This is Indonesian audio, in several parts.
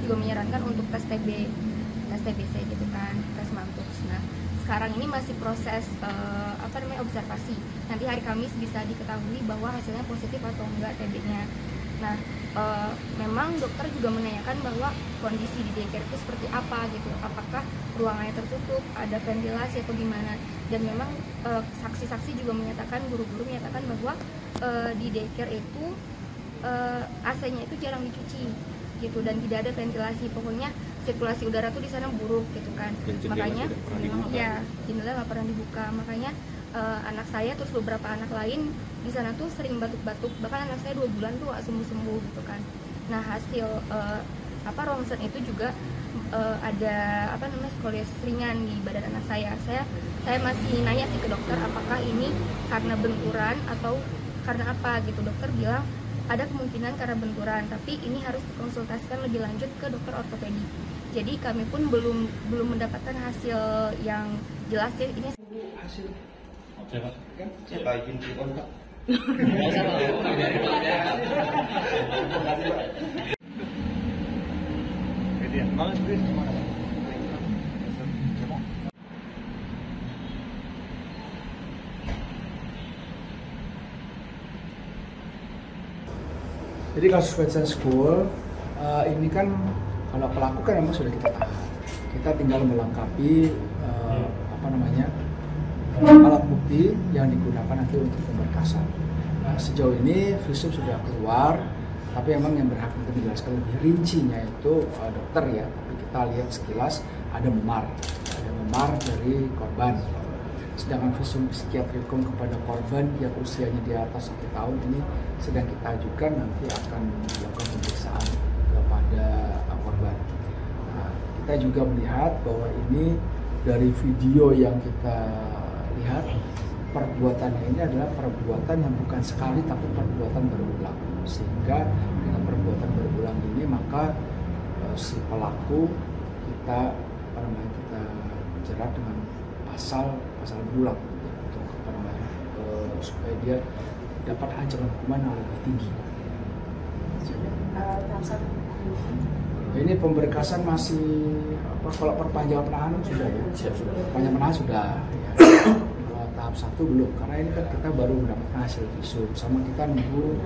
juga menyarankan untuk tes TBC gitu kan, tes mantuk. Nah, sekarang ini masih proses observasi. Nanti hari Kamis bisa diketahui bahwa hasilnya positif atau enggak TB-nya. Nah, memang dokter juga menanyakan bahwa kondisi di daycare itu seperti apa gitu, apakah ruangannya tertutup, ada ventilasi atau gimana. Dan memang saksi-saksi juga menyatakan, guru-guru menyatakan bahwa di daycare itu AC-nya itu jarang dicuci gitu, dan tidak ada ventilasi. Pokoknya sirkulasi udara tuh di sana buruk gitu kan. Makanya ya jendela nggak pernah dibuka. Makanya anak saya terus beberapa anak lain di sana tuh sering batuk-batuk, bahkan anak saya 2 bulan tuh gak sembuh-sembuh gitu kan. Nah, hasil ronsen itu juga ada skoliosis ringan di badan anak saya. Saya masih nanya sih ke dokter apakah ini karena benturan atau karena apa gitu. Dokter bilang ada kemungkinan karena benturan, tapi ini harus dikonsultasikan lebih lanjut ke dokter ortopedi. Jadi kami pun belum mendapatkan hasil yang jelas ya. Ini hasil kan saya izin di kontak. Jadi kasus Vincent School ini kan kalau pelaku kan memang sudah kita tahan. Kita tinggal melengkapi alat bukti yang digunakan nanti untuk pemberkasan. Nah, sejauh ini visum sudah keluar, tapi memang yang berhak untuk menjelaskan lebih rincinya itu dokter ya. Tapi kita lihat sekilas ada memar dari korban. Sedangkan visum psikiatrikum kepada korban yang usianya di atas 1 tahun ini sedang kita ajukan, nanti akan dilakukan pemeriksaan kepada korban. Nah, kita juga melihat bahwa ini dari video yang kita lihat, perbuatannya ini adalah perbuatan yang bukan sekali tapi perbuatan berulang. Sehingga dengan perbuatan berulang ini maka si pelaku kita jerat dengan pasal berulang untuk supaya dia dapat ancaman hukuman yang lebih tinggi. Ini pemberkasan masih kalau perpanjangan penahanan sudah ya. Perpanjangan penahanan sudah ya. Tahap 1 belum, karena ini kan kita baru mendapatkan hasil visum, sama kita nunggu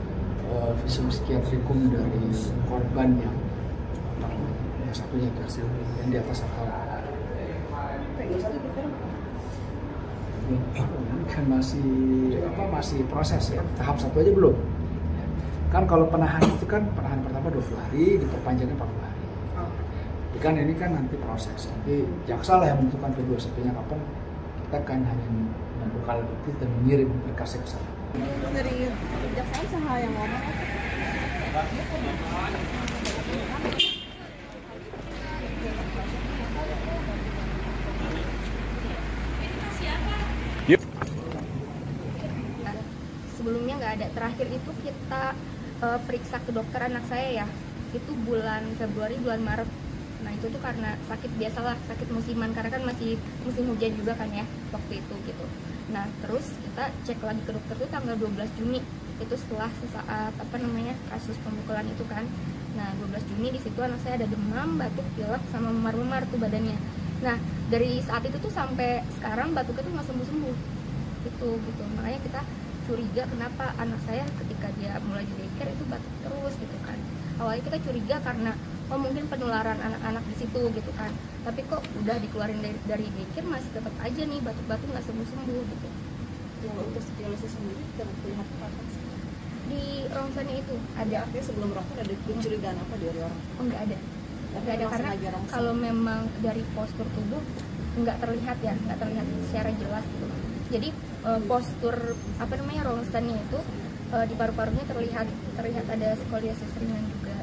visum psikiatrikum dari korban yang satunya itu hasil yang di atas 1 tahun. Kan masih proses ya, tahap 1 aja belum. Kan kalau penahanan itu kan penahanan pertama 20 hari, diperpanjangnya 40 hari. Kan ini kan nanti proses, nanti jaksa lah yang menentukan kedua satunya kapan. Kita kan hanya membuka alat bukti dan mengirim berkasnya ke sana. Dari kejaksaan saha yang ngomong. Sebelumnya nggak ada. Terakhir itu kita periksa ke dokter anak saya ya, itu bulan Februari, bulan Maret. Nah itu tuh karena sakit biasalah, sakit musiman, karena kan masih musim hujan juga kan ya waktu itu gitu. Nah terus kita cek lagi ke dokter tuh tanggal 12 Juni, itu setelah sesaat kasus pemukulan itu kan. Nah 12 Juni di situ anak saya ada demam, batuk, pilek, sama memar-memar tuh badannya. Nah dari saat itu tuh sampai sekarang batuknya tuh nggak sembuh-sembuh gitu. Makanya kita curiga kenapa anak saya ketika dia mulai di daycare itu batuk terus gitu kan. Awalnya kita curiga karena mungkin penularan anak-anak di situ gitu kan, tapi kok udah dikeluarin dari daycare masih tetap aja nih batuk-batuk nggak sembuh-sembuh gitu. Yang untuk skoliosis sendiri terlihat apa Di rongsennya itu ada. Artinya sebelum rongsen ada kecurigaan apa dari orang? Oh nggak ada karena kalau memang dari postur tubuh nggak terlihat secara jelas gitu. Jadi postur rongsennya itu di paru-parunya terlihat ada skoliosis ringan juga.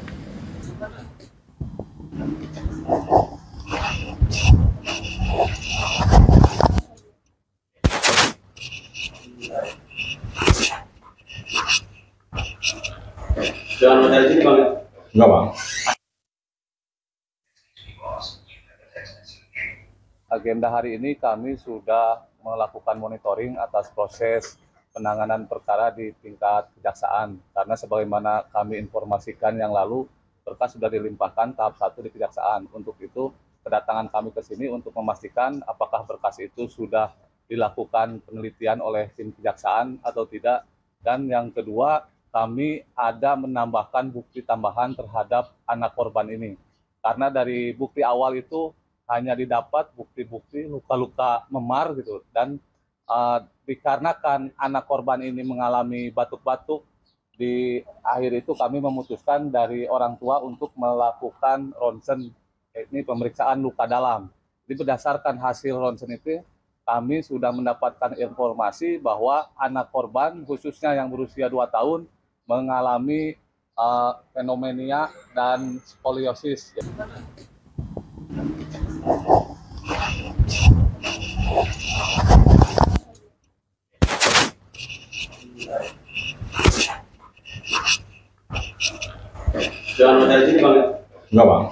Jangan dari sini Bang. Enggak Bang. Agenda hari ini kami sudah melakukan monitoring atas proses penanganan perkara di tingkat kejaksaan, karena sebagaimana kami informasikan yang lalu berkas sudah dilimpahkan tahap 1 di Kejaksaan. Untuk itu kedatangan kami ke sini untuk memastikan apakah berkas itu sudah dilakukan penelitian oleh tim Kejaksaan atau tidak. Dan yang kedua, kami ada menambahkan bukti tambahan terhadap anak korban ini. Karena dari bukti awal itu hanya didapat bukti-bukti luka-luka memar gitu, dan dikarenakan anak korban ini mengalami batuk-batuk, di akhir itu kami memutuskan dari orang tua untuk melakukan ronsen, ini pemeriksaan luka dalam. Jadi berdasarkan hasil ronsen itu, kami sudah mendapatkan informasi bahwa anak korban khususnya yang berusia 2 tahun mengalami pneumonia dan skoliosis. Jangan dari sini Bang. Enggak, Bang.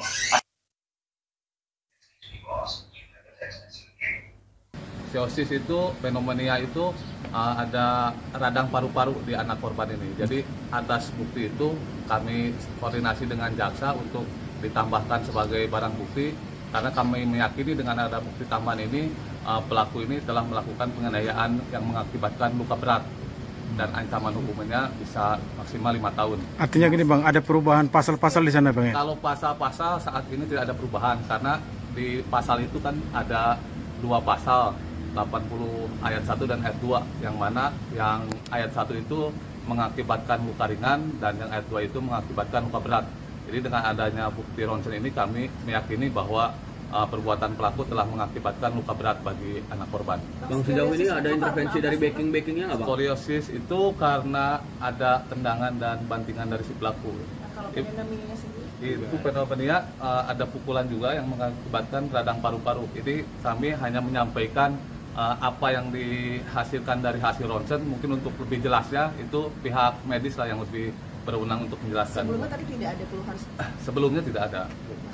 Skoliosis itu, pneumonia itu ada radang paru-paru di anak korban ini. Jadi atas bukti itu kami koordinasi dengan jaksa untuk ditambahkan sebagai barang bukti, karena kami meyakini dengan ada bukti tambahan ini pelaku ini telah melakukan penganiayaan yang mengakibatkan luka berat dan ancaman hukumannya bisa maksimal 5 tahun. Artinya gini Bang, ada perubahan pasal-pasal di sana Bang ya? Kalau pasal-pasal saat ini tidak ada perubahan, karena di pasal itu kan ada 2 pasal, 80 ayat 1 dan ayat 2, yang mana yang ayat 1 itu mengakibatkan luka ringan dan yang ayat 2 itu mengakibatkan luka berat. Jadi dengan adanya bukti ronsen ini kami meyakini bahwa perbuatan pelaku telah mengakibatkan luka berat bagi anak korban. Bang, sejauh ini ada intervensi dari backing-backingnya nggak Bang? Skoliosis itu karena ada tendangan dan bantingan dari si pelaku. Kalau pneumonia sendiri? Itu pneumonia ada pukulan juga yang mengakibatkan radang paru-paru. Jadi kami hanya menyampaikan apa yang dihasilkan dari hasil ronsen. Mungkin untuk lebih jelasnya itu pihak medis lah yang lebih berwenang untuk menjelaskan. Sebelumnya tadi tidak ada keluhan? Sebelumnya tidak ada.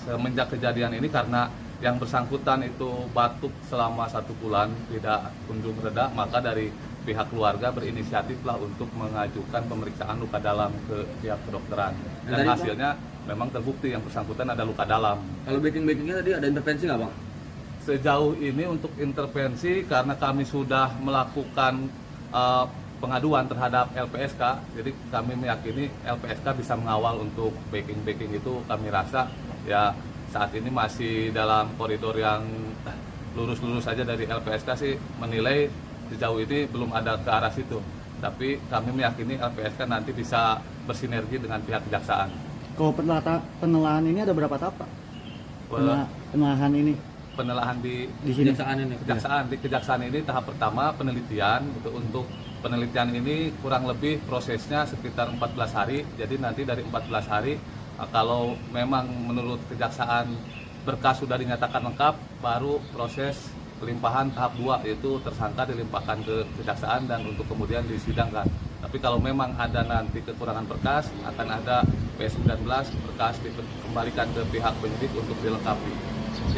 Semenjak kejadian ini karena yang bersangkutan itu batuk selama 1 bulan tidak kunjung reda, maka dari pihak keluarga berinisiatif lah untuk mengajukan pemeriksaan luka dalam ke pihak kedokteran. Dan hasilnya memang terbukti yang bersangkutan ada luka dalam. Kalau backing-backingnya tadi ada intervensi nggak Bang? Sejauh ini untuk intervensi karena kami sudah melakukan pengaduan terhadap LPSK, jadi kami meyakini LPSK bisa mengawal untuk backing itu. Kami rasa ya saat ini masih dalam koridor yang lurus-lurus saja dari LPSK sih, menilai sejauh ini belum ada ke arah situ. Tapi kami meyakini LPSK nanti bisa bersinergi dengan pihak kejaksaan. Kalau penelahan ini ada berapa tahap Pak? Penelahan ini? Penelahan di kejaksaan ini tahap pertama penelitian. Untuk penelitian ini kurang lebih prosesnya sekitar 14 hari. Jadi nanti dari 14 hari kalau memang menurut kejaksaan berkas sudah dinyatakan lengkap, baru proses pelimpahan tahap 2, yaitu tersangka dilimpahkan ke kejaksaan dan untuk kemudian disidangkan. Tapi kalau memang ada nanti kekurangan berkas, akan ada P19 berkas dikembalikan ke pihak penyidik untuk dilengkapi.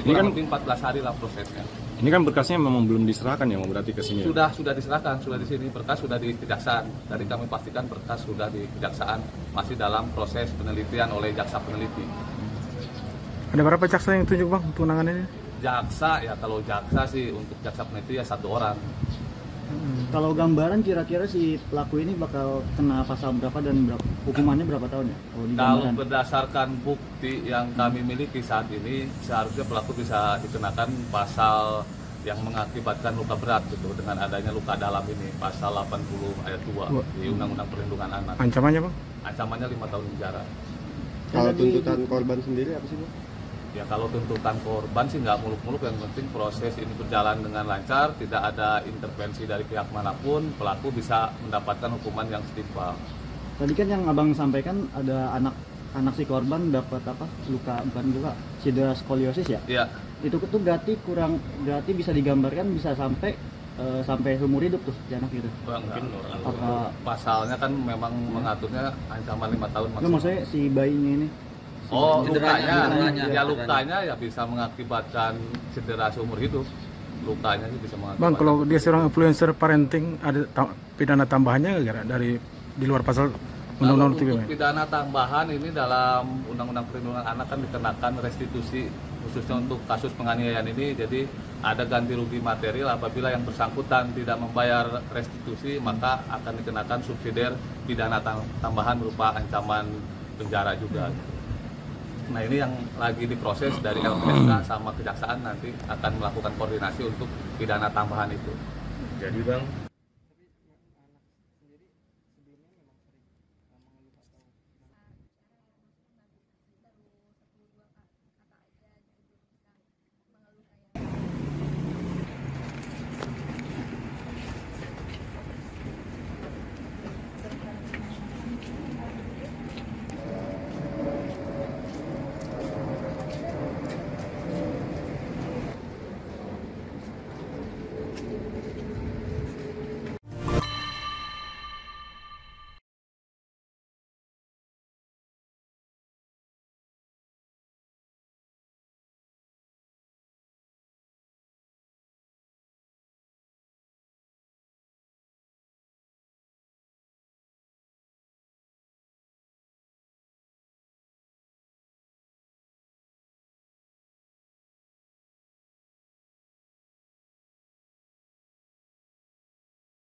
Kurang lebih 14 hari lah prosesnya. Ini kan berkasnya memang belum diserahkan ya, berarti ke sini. Sudah diserahkan, sudah di sini, berkas sudah di kejaksaan. Dari kami pastikan berkas sudah di kejaksaan, masih dalam proses penelitian oleh jaksa peneliti. Ada berapa jaksa yang tunjuk Bang untuk penanganan ini? Jaksa ya, kalau jaksa sih untuk jaksa peneliti ya 1 orang. Kalau gambaran kira-kira si pelaku ini bakal kena pasal berapa dan hukumannya berapa tahun ya? Kalau berdasarkan bukti yang kami miliki saat ini, seharusnya pelaku bisa dikenakan pasal yang mengakibatkan luka berat gitu, dengan adanya luka dalam ini, pasal 80 ayat 2 di Undang-Undang Perlindungan Anak. Ancamannya Bang? Ancamannya 5 tahun penjara. Kalau tuntutan korban sendiri apa sih Bang? Ya kalau tuntutan korban sih nggak muluk-muluk, yang penting proses ini berjalan dengan lancar, tidak ada intervensi dari pihak manapun, pelaku bisa mendapatkan hukuman yang setimpal. Tadi kan yang Abang sampaikan ada anak si korban dapat cedera skoliosis ya? Iya. Itu tuh berarti bisa digambarkan bisa sampai seumur hidup tuh si anak itu. Pasalnya kan memang mengaturnya ancaman 5 tahun maksimal. Maksudnya si bayinya ini? Lukanya ya bisa mengakibatkan cedera seumur hidup. Lukanya sih bisa mengakibatkan. Bang, kalau dia seorang influencer parenting, ada pidana tambahannya nggak dari di luar pasal Undang-undang Untuk PDAN. pidana tambahan ini dalam Undang-Undang Perlindungan Anak kan dikenakan restitusi khususnya untuk kasus penganiayaan ini. Jadi ada ganti rugi material apabila yang bersangkutan tidak membayar restitusi, maka akan dikenakan subsidiar pidana tambahan berupa ancaman penjara juga. Nah ini yang lagi diproses dari LPSK sama kejaksaan, nanti akan melakukan koordinasi untuk pidana tambahan itu. Jadi Bang,